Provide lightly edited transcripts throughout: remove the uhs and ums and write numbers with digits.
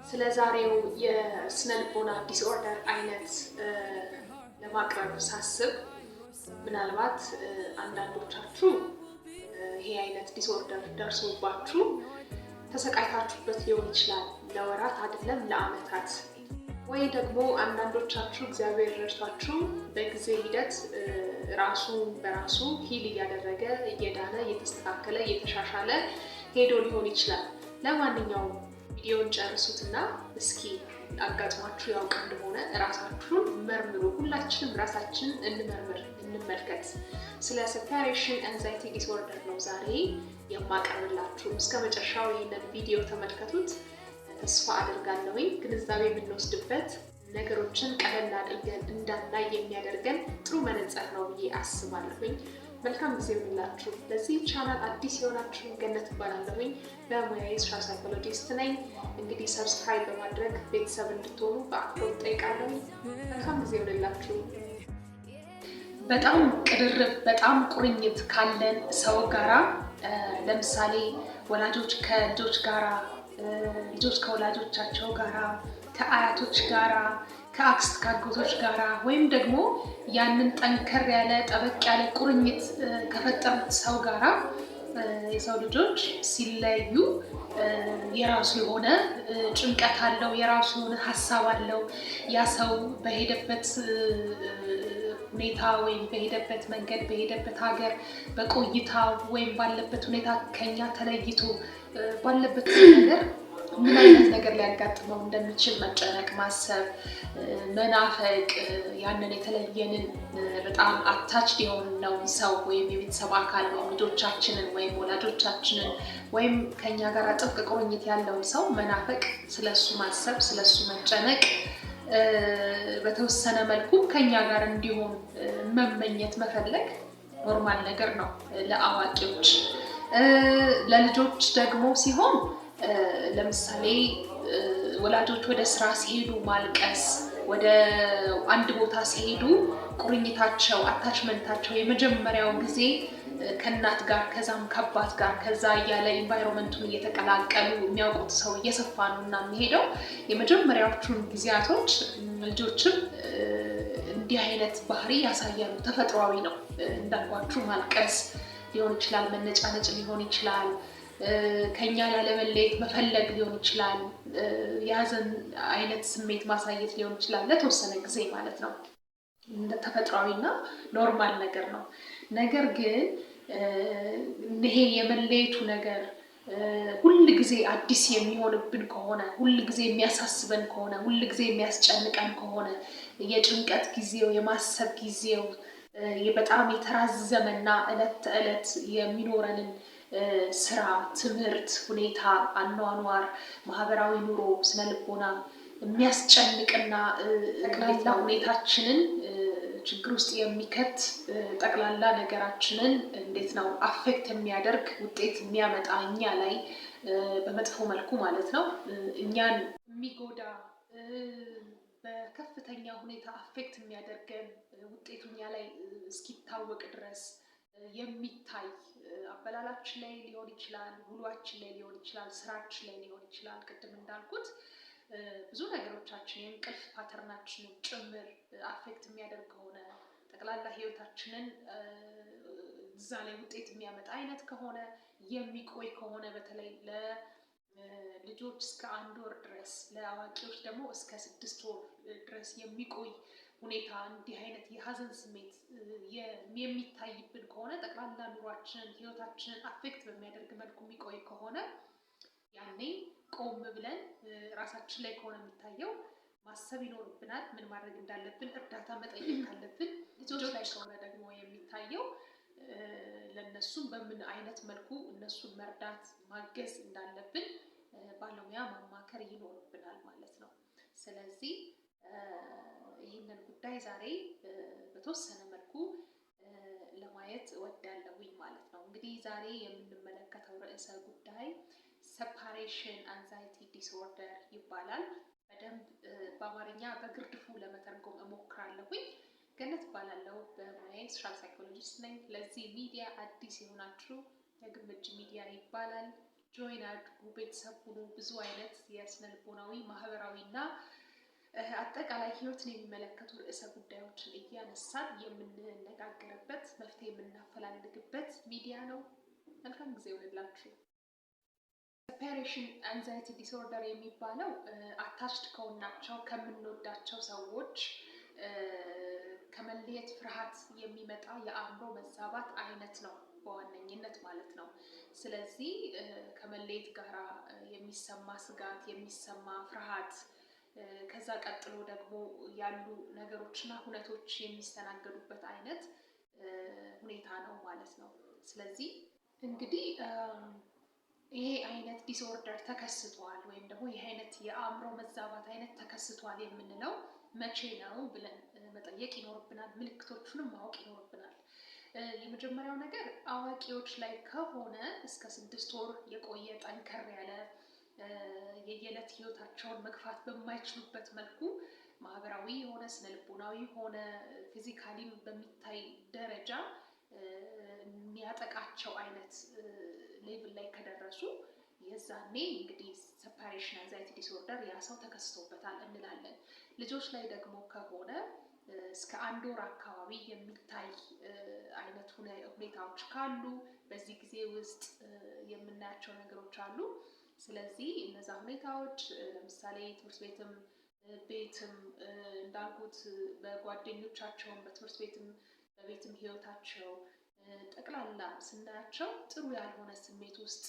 ስለ ዛሬው የስነ ልቦና ዲስኦርደር አይነት ለማቅረብ ሳስብ ምናልባት አንዳንዶቻችሁ ይሄ አይነት ዲስኦርደር ደርሶባችሁ ተሰቃይታችሁበት ሊሆን ይችላል፣ ለወራት አይደለም ለዓመታት። ወይ ደግሞ አንዳንዶቻችሁ እግዚአብሔር ረድቷችሁ በጊዜ ሂደት ራሱ በራሱ ሂል እያደረገ እየዳነ እየተስተካከለ እየተሻሻለ ሄዶ ሊሆን ይችላል። ለማንኛውም ቪዲዮን ጨርሱትና እስኪ አጋጥሟችሁ ያውቅ እንደሆነ ራሳችሁን መርምሩ። ሁላችንም ራሳችንን እንመርምር፣ እንመልከት። ስለ ሴፓሬሽን አንዛይቲ ዲስኦርደር ነው ዛሬ የማቀርብላችሁ። እስከ መጨረሻው ይህንን ቪዲዮ ተመልከቱት። ተስፋ አድርጋለሁኝ ግንዛቤ የምንወስድበት ነገሮችን ቀለል አድርገን እንዳናይ የሚያደርገን ጥሩ መነጽር ነው ብዬ አስባለሁኝ። መልካም ጊዜ ይሁንላችሁ። ለዚህ ቻናል አዲስ የሆናችሁ ገነት እባላለሁኝ። በሙያዬ ሶሻል ሳይኮሎጂስት ነኝ። እንግዲህ ሰብስክራይብ በማድረግ ቤተሰብ እንድትሆኑ በአክብሮት ጠይቃለሁ። መልካም ጊዜ ይሁንላችሁ። በጣም ቅርርብ፣ በጣም ቁርኝት ካለን ሰው ጋራ ለምሳሌ ወላጆች ከልጆች ጋራ፣ ልጆች ከወላጆቻቸው ጋራ፣ ከአያቶች ጋራ፣ ከአክስት ካጎቶች ጋራ ወይም ደግሞ ያንን ጠንከር ያለ ጠበቅ ያለ ቁርኝት ከፈጠሩት ሰው ጋራ የሰው ልጆች ሲለዩ የራሱ የሆነ ጭንቀት አለው፣ የራሱ የሆነ ሀሳብ አለው። ያ ሰው በሄደበት ሁኔታ ወይም በሄደበት መንገድ በሄደበት ሀገር በቆይታ ወይም ባለበት ሁኔታ ከኛ ተለይቶ ባለበት ነገር ምን አይነት ነገር ሊያጋጥመው እንደሚችል መጨነቅ፣ ማሰብ፣ መናፈቅ፣ ያንን የተለየንን በጣም አታችድ የሆነው ሰው ወይም የቤተሰብ አካል ወይም ልጆቻችንን ወይም ወላጆቻችንን ወይም ከኛ ጋር ጥብቅ ቁርኝት ያለውን ሰው መናፈቅ፣ ስለሱ ማሰብ፣ ስለሱ መጨነቅ፣ በተወሰነ መልኩ ከኛ ጋር እንዲሆን መመኘት፣ መፈለግ ኖርማል ነገር ነው ለአዋቂዎች። ለልጆች ደግሞ ሲሆን ለምሳሌ ወላጆች ወደ ስራ ሲሄዱ ማልቀስ፣ ወደ አንድ ቦታ ሲሄዱ ቁርኝታቸው አታችመንታቸው የመጀመሪያው ጊዜ ከእናት ጋር ከዛም ከአባት ጋር ከዛ እያለ ኢንቫይሮንመንቱን እየተቀላቀሉ የሚያውቁት ሰው እየሰፋ ነው እና የሚሄደው የመጀመሪያዎቹን ጊዜያቶች ልጆችም እንዲህ አይነት ባህሪ ያሳያሉ። ተፈጥሯዊ ነው እንዳልኳችሁ። ማልቀስ ሊሆን ይችላል፣ መነጫነጭ ሊሆን ይችላል፣ ከኛ ላለመለየት መፈለግ ሊሆን ይችላል፣ የሀዘን አይነት ስሜት ማሳየት ሊሆን ይችላል፣ ለተወሰነ ጊዜ ማለት ነው። ተፈጥሯዊና ኖርማል ነገር ነው። ነገር ግን ይሄ የመለየቱ ነገር ሁል ጊዜ አዲስ የሚሆንብን ከሆነ፣ ሁል ጊዜ የሚያሳስበን ከሆነ፣ ሁል ጊዜ የሚያስጨንቀን ከሆነ፣ የጭንቀት ጊዜው የማሰብ ጊዜው በጣም የተራዘመና ዕለት ተዕለት የሚኖረንን ስራ፣ ትምህርት፣ ሁኔታ፣ አኗኗር፣ ማህበራዊ ኑሮ፣ ስነልቦና የሚያስጨንቅና ጠቅላላ ሁኔታችንን ችግር ውስጥ የሚከት ጠቅላላ ነገራችንን እንዴት ነው አፌክት የሚያደርግ ውጤት የሚያመጣ እኛ ላይ በመጥፎ መልኩ ማለት ነው እኛን የሚጎዳ በከፍተኛ ሁኔታ አፌክት የሚያደርገን ውጤቱ እኛ ላይ እስኪታወቅ ድረስ የሚታይ አበላላችን ላይ ሊሆን ይችላል፣ ውሏችን ላይ ሊሆን ይችላል፣ ስራችን ላይ ሊሆን ይችላል። ቅድም እንዳልኩት ብዙ ነገሮቻችን የእንቅልፍ ፓተርናችንን ጭምር አፌክት የሚያደርግ ከሆነ ጠቅላላ ህይወታችንን እዛ ላይ ውጤት የሚያመጣ አይነት ከሆነ የሚቆይ ከሆነ በተለይ ለልጆች እስከ 1 ወር ድረስ ለአዋቂዎች ደግሞ እስከ 6 ወር ድረስ የሚቆይ ሁኔታ እንዲህ አይነት የሀዘን ስሜት የሚታይብን ከሆነ ጠቅላላ ኑሯችንን ህይወታችንን አፌክት በሚያደርግ መልኩ የሚቆይ ከሆነ ያኔ ቆም ብለን ራሳችን ላይ ከሆነ የሚታየው ማሰብ ይኖርብናል። ምን ማድረግ እንዳለብን፣ እርዳታ መጠየቅ ካለብን። ልጆች ላይ ከሆነ ደግሞ የሚታየው ለነሱም በምን አይነት መልኩ እነሱን መርዳት ማገዝ እንዳለብን ባለሙያ ማማከር ይኖርብናል ማለት ነው። ስለዚህ ይህንን ጉዳይ ዛሬ በተወሰነ መልኩ ለማየት እወዳለሁኝ ማለት ነው። እንግዲህ ዛሬ የምንመለከተው ርዕሰ ጉዳይ ሴፓሬሽን አንዛይቲ ዲስኦርደር ይባላል። በደንብ በአማርኛ በግርድፉ ለመተርጎም እሞክራለሁኝ። ገነት እባላለሁ። በሙያዬ ሶሻል ሳይኮሎጂስት ነኝ። ለዚህ ሚዲያ አዲስ የሆናችሁ የግምጅ ሚዲያ ይባላል። ጆይን አድርጉ፣ ቤተሰብ ሁኑ። ብዙ አይነት የስነ ልቦናዊ ማህበራዊ እና አጠቃላይ ህይወትን የሚመለከቱ ርዕሰ ጉዳዮችን እያነሳን የምንነጋገርበት መፍትሄ የምናፈላልግበት ሚዲያ ነው። መልካም ጊዜ ይሁንላችሁ። ሴፓሬሽን አንዛይቲ ዲስኦርደር የሚባለው አታችድ ከሆናቸው ከምንወዳቸው ሰዎች ከመለየት ፍርሃት የሚመጣ የአእምሮ መዛባት አይነት ነው በዋነኝነት ማለት ነው። ስለዚህ ከመለየት ጋራ የሚሰማ ስጋት፣ የሚሰማ ፍርሃት፣ ከዛ ቀጥሎ ደግሞ ያሉ ነገሮችና ሁነቶች የሚስተናገዱበት አይነት ሁኔታ ነው ማለት ነው። ስለዚህ እንግዲህ ይሄ አይነት ዲስኦርደር ተከስቷል ወይም ደግሞ ይሄ አይነት የአእምሮ መዛባት አይነት ተከስቷል የምንለው መቼ ነው ብለን መጠየቅ ይኖርብናል። ምልክቶቹንም ማወቅ ይኖርብናል። የመጀመሪያው ነገር አዋቂዎች ላይ ከሆነ እስከ 6 ወር የቆየ ጠንከር ያለ የየዕለት ህይወታቸውን መግፋት በማይችሉበት መልኩ ማህበራዊ የሆነ ስነልቦናዊ ሆነ ፊዚካሊም በሚታይ ደረጃ የሚያጠቃቸው አይነት ሌቭል ላይ ከደረሱ የዛኔ እንግዲህ ሴፓሬሽን አንዛይቲ ዲስኦርደር ያ ሰው ተከስቶበታል እንላለን። ልጆች ላይ ደግሞ ከሆነ እስከ 1 ወር አካባቢ የሚታይ አይነት ሁኔታዎች ካሉ በዚህ ጊዜ ውስጥ የምናያቸው ነገሮች አሉ። ስለዚህ እነዛ ሁኔታዎች ለምሳሌ ትምህርት ቤትም ቤትም እንዳልኩት በጓደኞቻቸውም በትምህርት ቤትም በቤትም ህይወታቸው ጠቅላላ ስናያቸው ጥሩ ያልሆነ ስሜት ውስጥ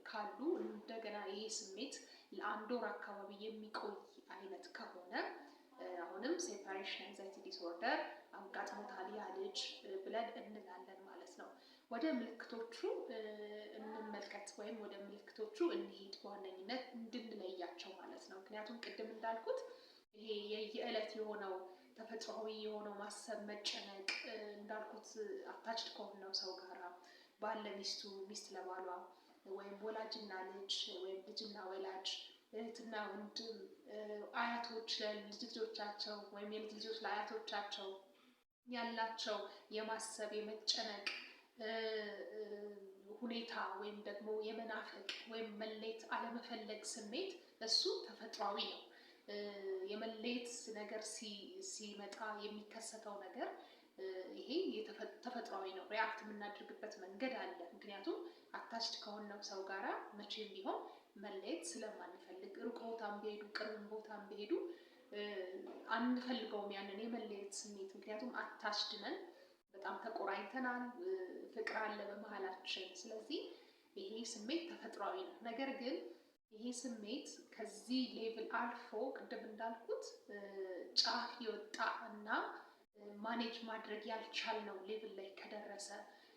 ካሉ እንደገና ይሄ ስሜት ለ1 ወር አካባቢ የሚቆይ አይነት ከሆነ አሁንም ሴፓሬሽን አንዛይቲ ዲስኦርደር አጋጥሞታል ያ ልጅ ብለን እንላለን ማለት ነው። ወደ ምልክቶቹ እንመልከት ወይም ወደ ምልክቶቹ እንሂድ በዋነኝነት እንድንለያቸው ማለት ነው። ምክንያቱም ቅድም እንዳልኩት ይሄ የየዕለት የሆነው ተፈጥሯዊ የሆነው ማሰብ፣ መጨነቅ እንዳልኩት አታችድ ከሆነው ሰው ጋራ ባል ለሚስቱ፣ ሚስት ለባሏ ወይም ወላጅና ልጅ ወይም ልጅና ወላጅ፣ እህትና ወንድም፣ አያቶች ለልጅ ልጆቻቸው ወይም የልጅ ልጆች ለአያቶቻቸው ያላቸው የማሰብ የመጨነቅ ሁኔታ ወይም ደግሞ የመናፈቅ ወይም መለየት አለመፈለግ ስሜት እሱ ተፈጥሯዊ ነው። የመለየት ነገር ሲመጣ የሚከሰተው ነገር ይሄ ተፈጥሯዊ ነው። ሪአክት የምናደርግበት መንገድ አለ። ምክንያቱም አታችድ ከሆነው ሰው ጋራ መቼም ቢሆን መለየት ስለማንፈልግ ሩቅ ቦታም ቢሄዱ ቅርብም ቦታም ቢሄዱ አንፈልገውም ያንን የመለየት ስሜት። ምክንያቱም አታችድ ነን፣ በጣም ተቆራኝተናል፣ ፍቅር አለ በመሀላችን። ስለዚህ ይሄ ስሜት ተፈጥሯዊ ነው። ነገር ግን ይሄ ስሜት ከዚህ ሌቭል አልፎ ቅድም እንዳልኩት ጫፍ የወጣ እና ማኔጅ ማድረግ ያልቻልነው ሌቭል ላይ ከደረሰ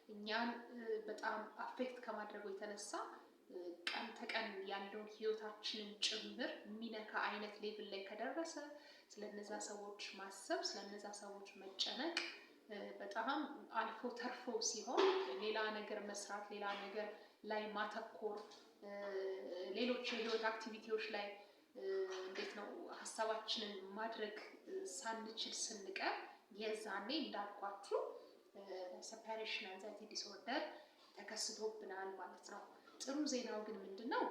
እኛን በጣም አፌክት ከማድረጉ የተነሳ ቀን ተቀን ያለውን ህይወታችንን ጭምር የሚነካ አይነት ሌቭል ላይ ከደረሰ ስለነዛ ሰዎች ማሰብ፣ ስለነዛ ሰዎች መጨነቅ በጣም አልፎ ተርፎ ሲሆን ሌላ ነገር መስራት፣ ሌላ ነገር ላይ ማተኮር፣ ሌሎች የህይወት አክቲቪቲዎች ላይ እንዴት ነው ሀሳባችንን ማድረግ ሳንችል ስንቀር የዛኔ እንዳልኳችሁ ሴፓሬሽን አንዛይቲ ዲስኦርደር ተከስቶብናል ማለት ነው። ጥሩ ዜናው ግን ምንድነው?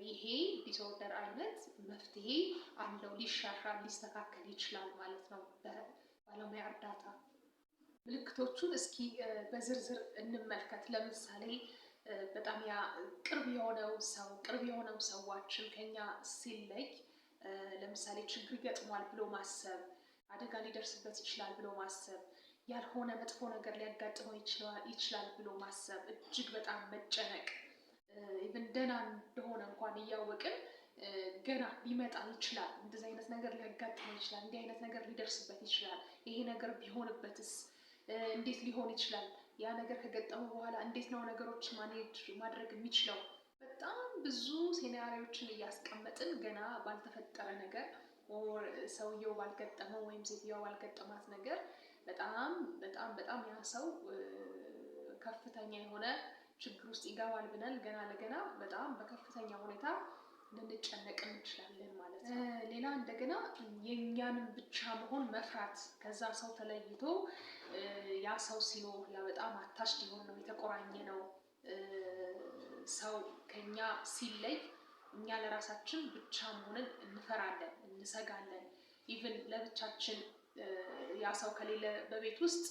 ይሄ ዲስኦርደር አይነት መፍትሄ አለው፣ ሊሻሻል ሊስተካከል ይችላል ማለት ነው በባለሙያ እርዳታ። ምልክቶቹን እስኪ በዝርዝር እንመልከት። ለምሳሌ በጣም ያ ቅርብ የሆነው ሰዋችን ከኛ ሲለይ ለምሳሌ ችግር ገጥሟል ብሎ ማሰብ፣ አደጋ ሊደርስበት ይችላል ብሎ ማሰብ፣ ያልሆነ መጥፎ ነገር ሊያጋጥመው ይችላል ብሎ ማሰብ፣ እጅግ በጣም መጨነቅ፣ ኢቭን ደህና እንደሆነ እንኳን እያወቅን ገና ሊመጣ ይችላል፣ እንደዚህ አይነት ነገር ሊያጋጥመው ይችላል፣ እንዲህ አይነት ነገር ሊደርስበት ይችላል፣ ይሄ ነገር ቢሆንበትስ እንዴት ሊሆን ይችላል፣ ያ ነገር ከገጠሙ በኋላ እንዴት ነው ነገሮች ማኔጅ ማድረግ የሚችለው? በጣም ብዙ ሴናሪዎችን እያስቀመጥን ገና ባልተፈጠረ ነገር ሰውየው ባልገጠመው ወይም ሴትዮዋ ባልገጠማት ነገር በጣም በጣም በጣም ያ ሰው ከፍተኛ የሆነ ችግር ውስጥ ይገባል ብለን ገና ለገና በጣም በከፍተኛ ሁኔታ ልንጨነቅ እንችላለን ማለት ነው። ሌላ እንደገና የኛንም ብቻ መሆን መፍራት፣ ከዛ ሰው ተለይቶ ያ ሰው ሲኖር ያ በጣም አታችድ የሆነ ነው የተቆራኘ ነው ሰው ከኛ ሲለይ እኛ ለራሳችን ብቻ መሆንን እንፈራለን፣ እንሰጋለን። ኢቭን ለብቻችን ያ ሰው ከሌለ በቤት ውስጥ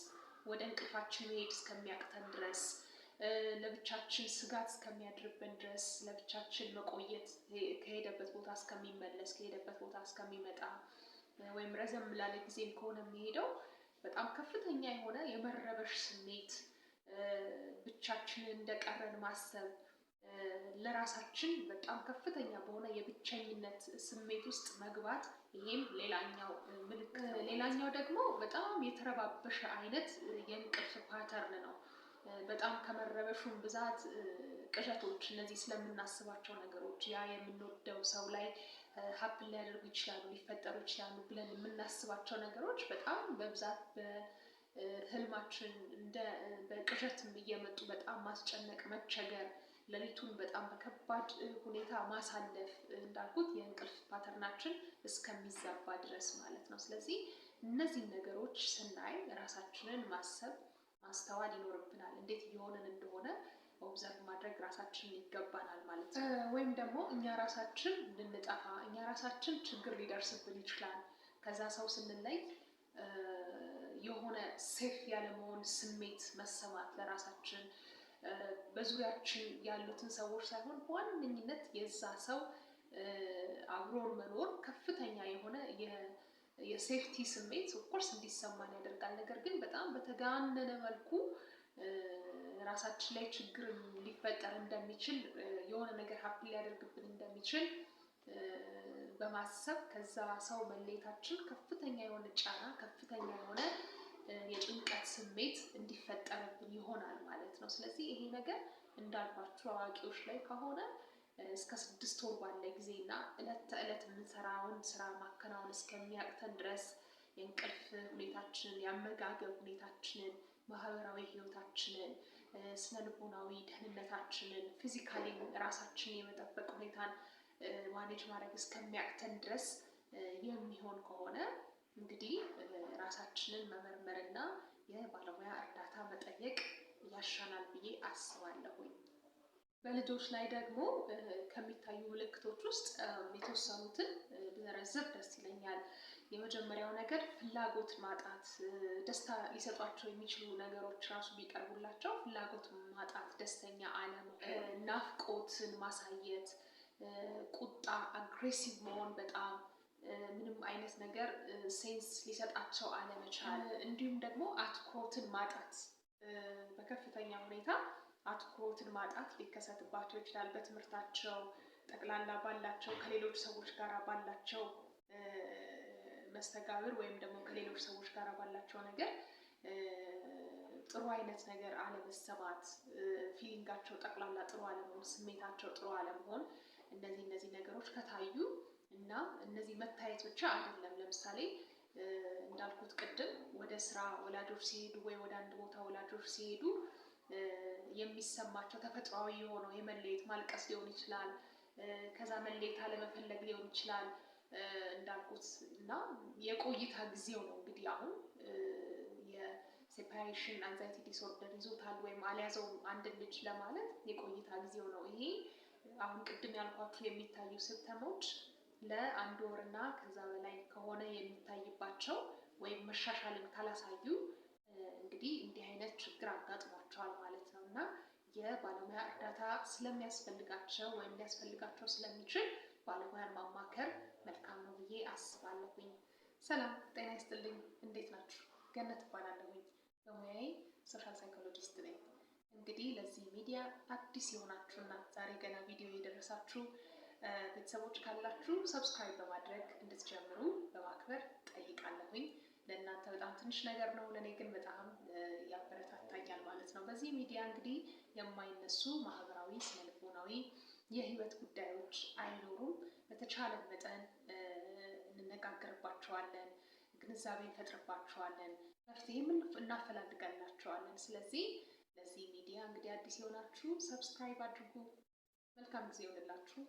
ወደ እንቅልፋችን መሄድ እስከሚያቅተን ድረስ ለብቻችን ስጋት እስከሚያድርብን ድረስ ለብቻችን መቆየት ከሄደበት ቦታ እስከሚመለስ ከሄደበት ቦታ እስከሚመጣ ወይም ረዘም ላለ ጊዜም ከሆነ የሚሄደው በጣም ከፍተኛ የሆነ የመረበሽ ስሜት፣ ብቻችንን እንደቀረን ማሰብ፣ ለራሳችን በጣም ከፍተኛ በሆነ የብቸኝነት ስሜት ውስጥ መግባት፣ ይሄም ሌላኛው ምልክት ነው። ሌላኛው ደግሞ በጣም የተረባበሸ አይነት የእንቅልፍ ፓተርን ነው። በጣም ከመረበሹን ብዛት ቅዠቶች፣ እነዚህ ስለምናስባቸው ነገሮች ያ የምንወደው ሰው ላይ ሀፕን ሊያደርጉ ይችላሉ፣ ሊፈጠሩ ይችላሉ ብለን የምናስባቸው ነገሮች በጣም በብዛት በህልማችን እንደ በቅዠትም እየመጡ በጣም ማስጨነቅ፣ መቸገር፣ ሌሊቱን በጣም በከባድ ሁኔታ ማሳለፍ፣ እንዳልኩት የእንቅልፍ ፓተርናችን እስከሚዛባ ድረስ ማለት ነው። ስለዚህ እነዚህን ነገሮች ስናይ ራሳችንን ማሰብ ማስተዋል ይኖርብናል። እንዴት እየሆንን እንደሆነ ኦብዘርቭ ማድረግ ራሳችንን ይገባናል ማለት ነው። ወይም ደግሞ እኛ ራሳችን ልንጠፋ፣ እኛ ራሳችን ችግር ሊደርስብን ይችላል። ከዛ ሰው ስንለይ የሆነ ሴፍ ያለመሆን ስሜት መሰማት ለራሳችን፣ በዙሪያችን ያሉትን ሰዎች ሳይሆን በዋነኝነት የዛ ሰው አብሮን መኖር ከፍተኛ የሆነ የሴፍቲ ስሜት ኦፍኮርስ እንዲሰማን ያደርጋል። ነገር ግን በጣም በተጋነነ መልኩ ራሳችን ላይ ችግር ሊፈጠር እንደሚችል፣ የሆነ ነገር ሀፕን ሊያደርግብን እንደሚችል በማሰብ ከዛ ሰው መለየታችን ከፍተኛ የሆነ ጫና፣ ከፍተኛ የሆነ የጭንቀት ስሜት እንዲፈጠርብን ይሆናል ማለት ነው። ስለዚህ ይሄ ነገር እንዳልኳችሁ አዋቂዎች ላይ ከሆነ እስከ 6 ወር ባለ ጊዜ እና እለት ተዕለት የምንሰራውን ስራ ማከናወን እስከሚያቅተን ድረስ የእንቅልፍ ሁኔታችንን፣ የአመጋገብ ሁኔታችንን፣ ማህበራዊ ህይወታችንን፣ ስነልቦናዊ ደህንነታችንን፣ ፊዚካሊ ራሳችንን የመጠበቅ ሁኔታን ማኔጅ ማድረግ እስከሚያቅተን ድረስ የሚሆን ከሆነ እንግዲህ ራሳችንን መመርመርና የባለሙያ እርዳታ መጠየቅ ያሻናል ብዬ አስባለሁኝ። በልጆች ላይ ደግሞ ከሚታዩ ምልክቶች ውስጥ የተወሰኑትን ብዘረዝር ደስ ይለኛል። የመጀመሪያው ነገር ፍላጎት ማጣት፣ ደስታ ሊሰጧቸው የሚችሉ ነገሮች ራሱ ቢቀርቡላቸው ፍላጎት ማጣት፣ ደስተኛ አለመሆን፣ ናፍቆትን ማሳየት፣ ቁጣ፣ አግሬሲቭ መሆን፣ በጣም ምንም አይነት ነገር ሴንስ ሊሰጣቸው አለመቻል፣ እንዲሁም ደግሞ አትኩሮትን ማጣት፣ በከፍተኛ ሁኔታ አትኩሮትን ማጣት ሊከሰትባቸው ይችላል። በትምህርታቸው ጠቅላላ ባላቸው ከሌሎች ሰዎች ጋር ባላቸው መስተጋብር ወይም ደግሞ ከሌሎች ሰዎች ጋር ባላቸው ነገር ጥሩ አይነት ነገር አለመሰማት፣ ፊሊንጋቸው ጠቅላላ ጥሩ አለመሆን፣ ስሜታቸው ጥሩ አለመሆን፣ እነዚህ ነገሮች ከታዩ እና እነዚህ መታየት ብቻ አይደለም። ለምሳሌ እንዳልኩት ቅድም ወደ ስራ ወላጆች ሲሄዱ ወይ ወደ አንድ ቦታ ወላጆች ሲሄዱ የሚሰማቸው ተፈጥሯዊ የሆነው የመለየት ማልቀስ ሊሆን ይችላል። ከዛ መለየት አለመፈለግ ሊሆን ይችላል እንዳልኩት እና የቆይታ ጊዜው ነው እንግዲህ አሁን የሴፓሬሽን አንዛይቲ ዲስኦርደር ይዞታል ወይም አልያዘውም አንድ ልጅ ለማለት የቆይታ ጊዜው ነው። ይሄ አሁን ቅድም ያልኳችሁ የሚታዩ ሲምፕተሞች ለአንድ ወርና ከዛ በላይ ከሆነ የሚታይባቸው ወይም መሻሻልን ካላሳዩ እንግዲህ እንዲህ አይነት ችግር አጋጥሟቸዋል ማለት ነው እና የባለሙያ እርዳታ ስለሚያስፈልጋቸው ወይም ሊያስፈልጋቸው ስለሚችል ባለሙያን ማማከር መልካም ነው ብዬ አስባለሁኝ። ሰላም ጤና ይስጥልኝ። እንዴት ናችሁ? ገነት እባላለሁኝ። በሙያዬ ሶሻል ሳይኮሎጂስት ነኝ። እንግዲህ ለዚህ ሚዲያ አዲስ የሆናችሁና ዛሬ ገና ቪዲዮ የደረሳችሁ ቤተሰቦች ካላችሁ ሰብስክራይብ በማድረግ እንድትጀምሩ በማክበር ጠይቃለሁኝ። ለእናንተ በጣም ትንሽ ነገር ነው፣ ለእኔ ግን በጣም ያበረታታኛል ማለት ነው። በዚህ ሚዲያ እንግዲህ የማይነሱ ማህበራዊ፣ ስነልቦናዊ የህይወት ጉዳዮች አይኖሩም። በተቻለ መጠን እንነጋገርባቸዋለን፣ ግንዛቤ እንፈጥርባቸዋለን፣ መፍትሄም እናፈላልጋላቸዋለን። ስለዚህ ለዚህ ሚዲያ እንግዲህ አዲስ የሆናችሁ ሰብስክራይብ አድርጉ። መልካም ጊዜ ይሆንላችሁ።